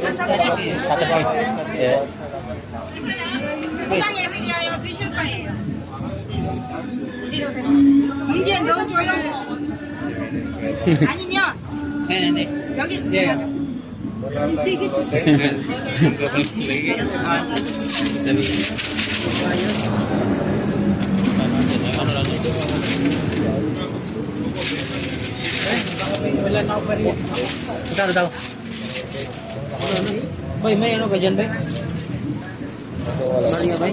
다섯 개. 예. 포장해 드려요. 드실 거예요. 봉지에 넣어줘요. 아니면 네네네. 여기 예. 세개 주세요. Wala na ako pa rin. Magkano daw? Bay, may ano ka dyan, bay? Maria, bay?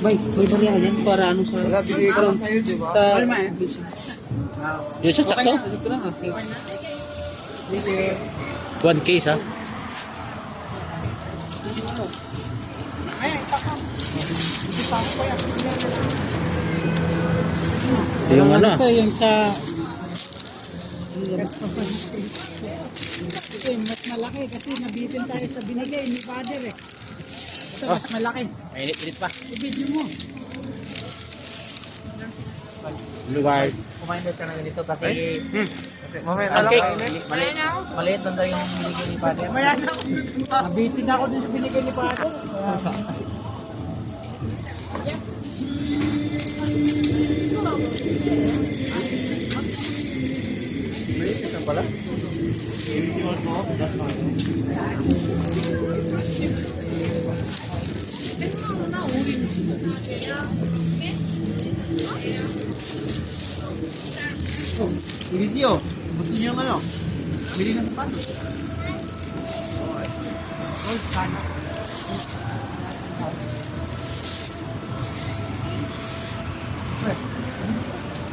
Bay, may Maria ka dyan para ano sa... Wala, bigay ko lang sa'yo, diba? Kalma eh. Yung shot sakto? 1 case ha? Yung ano? Ito yung sa... Ito yung mas malaki kasi nabitin tayo sa binigay ni father eh. Ito mas malaki. Mainit-init pa. I-video mo. Lugar. Kumain daw ka na ganito kasi... Mamaya na Ang lang cake. kainin. Maliit lang daw yung binigay ni father. Nabitin ako din sa binigay ni father. Ilisio, gusto niyo ng ano? Bili ng pan. Oh, sana.